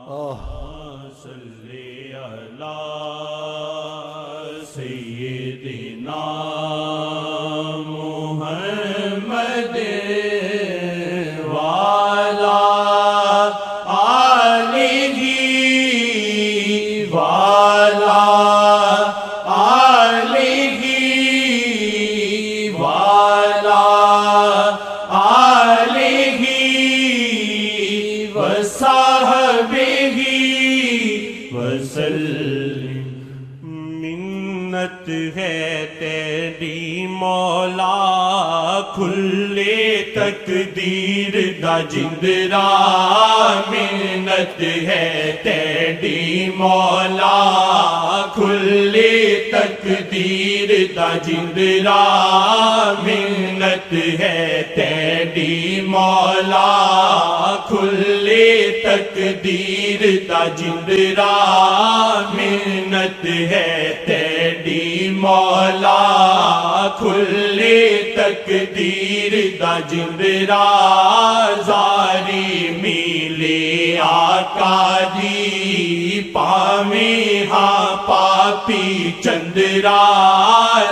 صلی علی سیدنا محمد وعلی آلہ وعلی آلہ وعلی آلہ وصحبہ وسلم۔ منت ہے تیری مولا کھلے تقدیر دا جندرا، منت ہے تیری مولا کھلے تقدیر دا جندرا، منت ہے تیری مولا کھلے تقدیر دا جندرا، منت ہے تیری مولا کھلے تقدیر دا جندرا، زاری میلے آقا دی پاویں ہاں پاپی چندرا،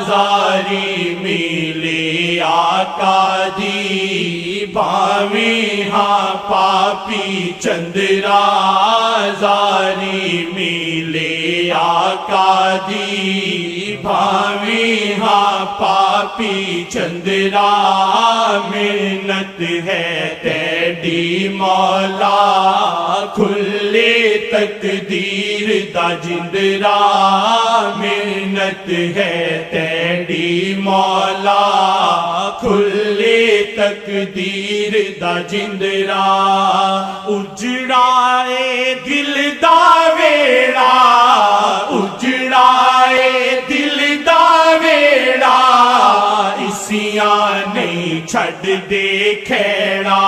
زاری میلے آقا دی پاویں ہاں پاپی چندرا، زاری میلے آقا دی پاویں ہاں پاپی چندرا، منت ہے تیری مولا کھلے تقدیر دا جندرا، منت ہے تیری مولا کھلے تقدیر دا جندرا، اجڑائے دل دا ویڑا، اجڑائے دل دا ویڑا، اسیاں نہیں چھڑ دے کھیڑا،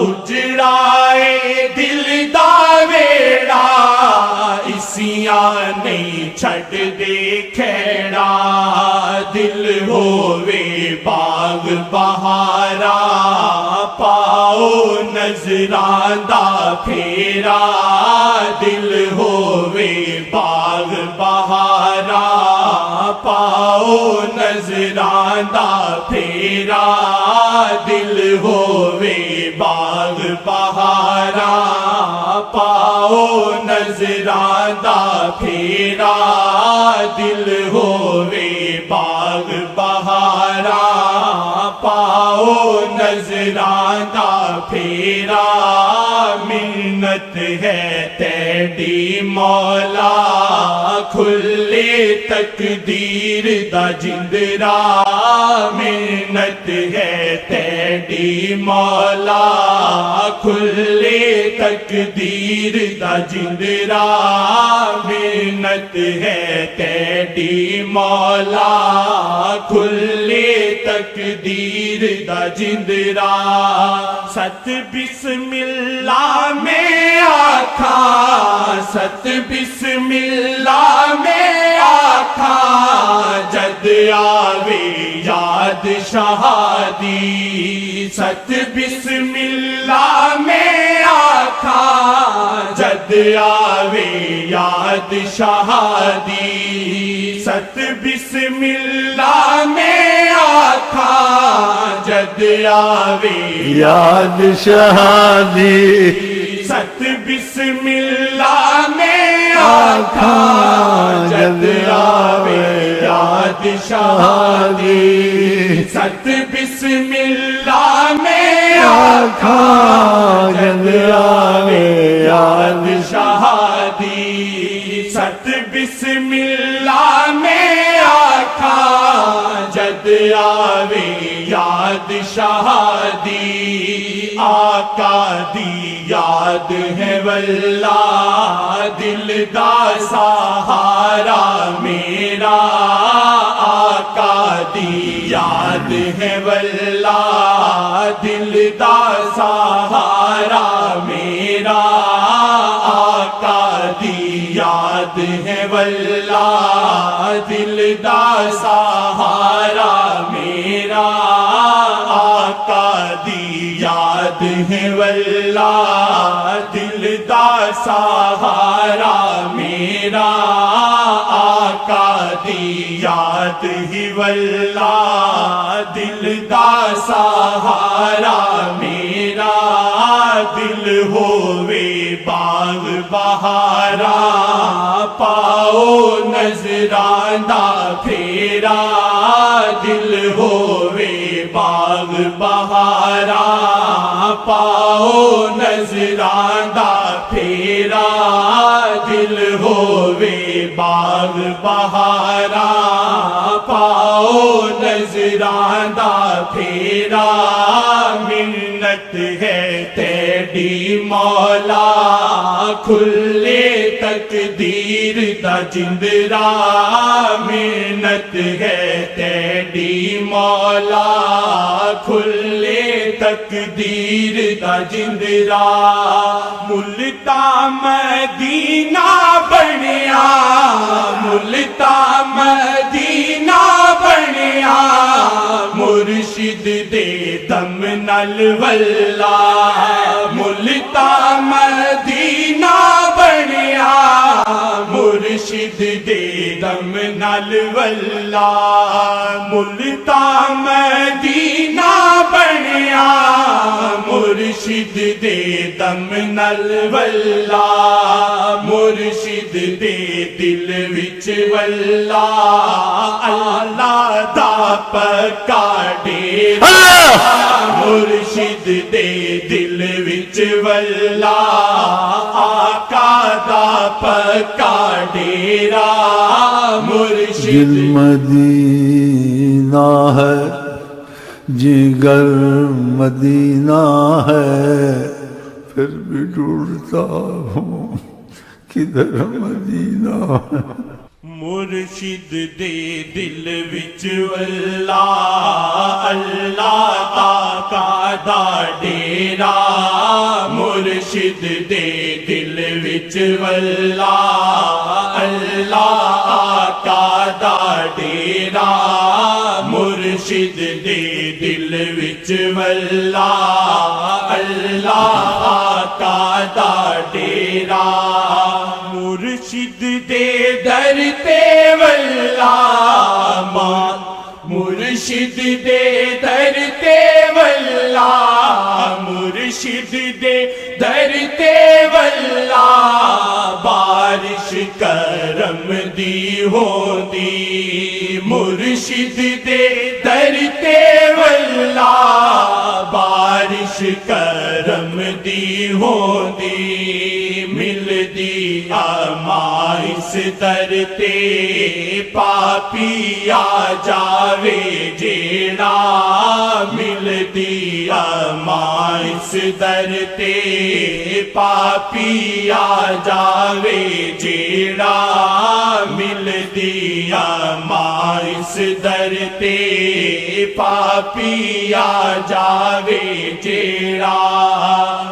اجڑائے دل دا ویڑا، اسیاں نہیں چھڑ دے کھیڑا، دل ہووے باغ بہارا پاؤ نظراں دا پھیرا، دل ہووے باغ بہارا پاؤ نظراں دا پھیرا، دل ہووے باغ بہارا پاؤ نظراں دا پھیرا، دل ہووے باغ بہارا پاؤ نظراں دا پھیرا، منت ہے تیری مولا کھلے تقدیر دا جندرا، منت ہے تیری مولا کھلے تقدیر دا جندرا، منت ہے تیری مولا کھلے تقدیر دا جندرا، ست بسم اللہ میں آکھا، ست بسم اللہ میں آکھا، جد آوے یاد شہادی، ست بسم اللہ میں آکھا، جد آوے یاد شہادی، ست بسم اللہ میں آکھا، جد آوے یاد شہادی، ست بسم اللہ میں آکھا، جد آوے یاد شہادی، ست بسم اللہ میں آکھا، جد آوے یاد شہادی، ست بسم اللہ میں آکھا، جد آوے یاد شہادی، آقا دی یاد ہے واللہ دل دا سہارا میرا، آقا دی یاد ہے واللہ دل دا سہارا میرا، آقا دی یاد ہے واللہ دل دا سہارا میرا، آقا دی یاد ہے واللہ دل دا سہارا میرا آقا دی یاد ہی واللہ دل دا سہارا میرا دل ہووے باغ بہارا پاؤ نظران دا پھیرا دل ہووے باغ بہارا پاؤ نظران دا پھیرا دل ہووے باغ بہارا پاؤ نظران دا پھیرا منت ہے تیری مولا کھلے تقدیر دا جندرا منت ہے تیری مولا کھلے تقدیر دا جندرا ملتا مدینہ بنیا ملتا مدینہ بنیا مرشد دے دم نال واللہ ملتا مدینہ بنیا مرشد دے دم نال واللہ ملتا مدینہ بنیا مرشد دے دم نال واللہ مرشد دے دل وچ واللہ اللہ دا پکا ڈیرا مرشد دے دل وچ واللہ آقا دا پکا ڈیرا مرشد دل مدینہ ہے جگر مدینہ ہے پھر بھی ڈھونڈتا ہوں کدھر مدینہ ہے مرشد دے دل وچ واللہ اللہ آقا دا ڈیرا مرشد دے دل وچ واللہ اللہ آقا دا ڈیرا مرشد دے دل وچ واللہ اللہ آقا دا ڈیرا مرشد دے در تے واللہ مرشد دے در تے واللہ مرشد دے در تے واللہ بارش کرم دی ہوندی مرشد دے در تے واللہ بارش کرم دی ہوندی ملدی امائس در تے پاپی آ جاوے جیڑا ملدی امائس در تے پاپی آ جاوے جیڑا ملدی امائس در تے پاپی آ جاوے جیڑا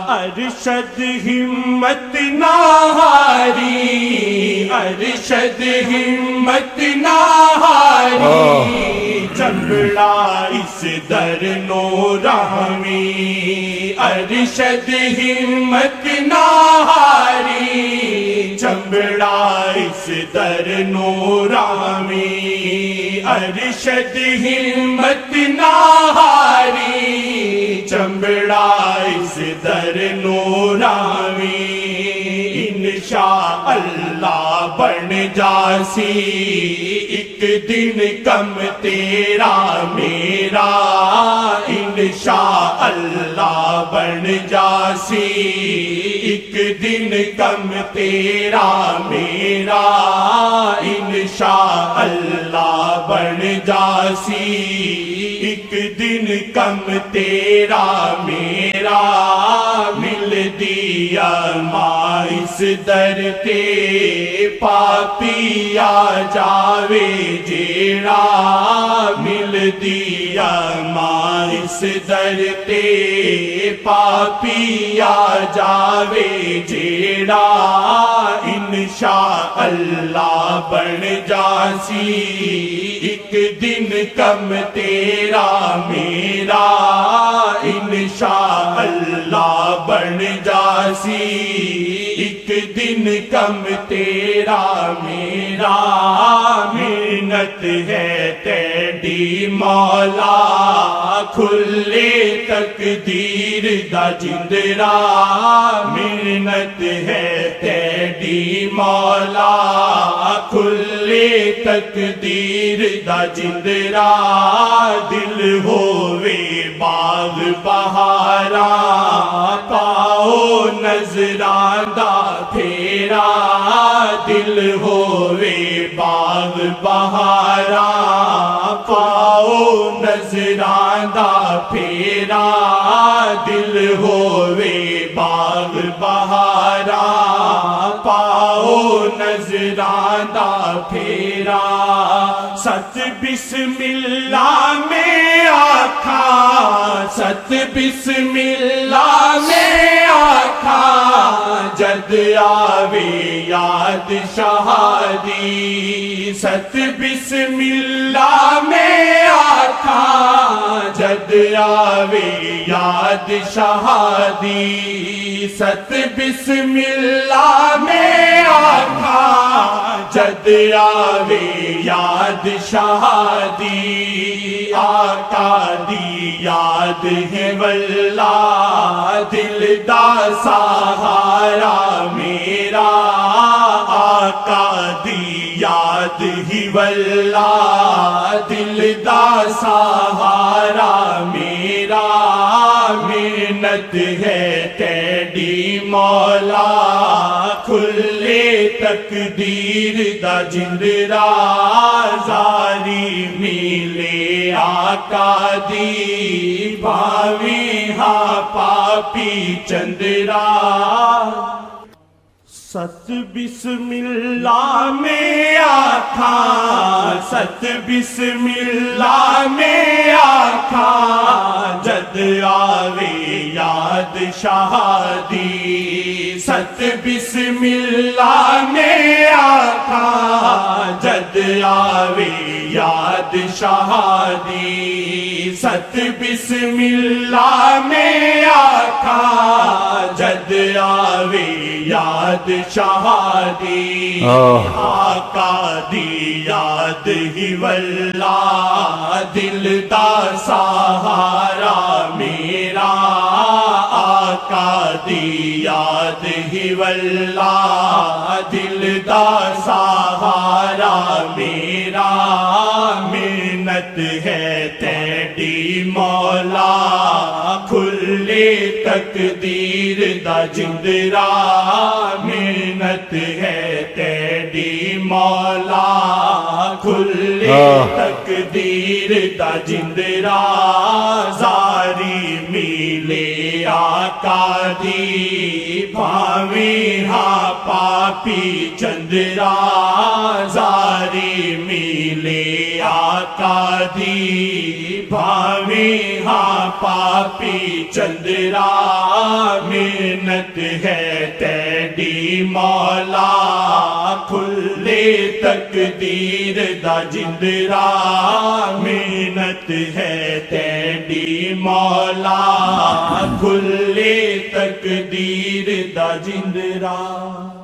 ارشد ہمت نہ ہاری ارشد ہمت نہ ہاری چمڑا اس در نورامی ارشد ہمت نہ ہاری چمڑا اس در نورامی ارشد ہمت نہ ہاری چمڑا اس در نورامی انشاءاللہ بن جاسی ایک دن کم تیرا میرا انشاءاللہ بن جاسی ایک دن کم تیرا میرا انشاءاللہ بن جاسی ایک دن کم تیرا میرا مل دیا مائس در تے پاپی آ جاوے جیڑا مل دیا مائس در تے پاپی آ جاوے جیڑا انشاءاللہ بن جاسی ایک دن کم تیرا میرا انشاءاللہ بن جاسی ایک دن کم تیرا میرا محنت ہے تیری مولا کھلے تقدیر دا جندرا محنت ہے تیری مولا کھلے تقدیر دا جندرا دل ہووے باغ بہارا پاؤ نظران دا پھیرا دل ہووے باغ بہارا پاؤ نظران دا پھیرا دل ہووے باغ بہارا پاؤ نظران دا پھیرا ست بسم اللہ میں آکھا ست بسم اللہ میں آکھا جد آوے یاد شہادی ست بسم اللہ میں آکھا جد آوے یاد شہادی ست بسم اللہ میں آکھا جد آوے یاد شہادی آقا دی یاد ہے واللہ دل دا سہارا میرا آقا دی یاد ہی واللہ دل دا سہارا میرا محنت ہے تیری مولا کھلے تقدیر دا جندرا زاری ملے آقا دی بھاوی ہاں پاپی چندرا ست بسم اللہ میں آکھا ست بسم اللہ میں آکھا جد آوے یاد شہادی ست بسم اللہ میں آکھا جد آوے یاد شہادی ست بسم اللہ میں آکھا جد آوے یاد شہادی آقا دی یاد ہی واللہ دل دا سہارا میرا آقا دی یاد ہی واللہ دل دا سہارا میرا محنت ہے تیری مولا کھلے تقدیر دا جندرا محنت ہے تیری مولا کھلے تقدیر دا جندرا زاری ملے آقا دی بھاوی ہاں پاپی چندرا زاری ملے آقا دی بھاوی ہاں پاپی چندرا محنت ہے تیری مولا کھلے تقدیر دا جندرا محنت ہے تیری مولا کھلے تقدیر دا جندرا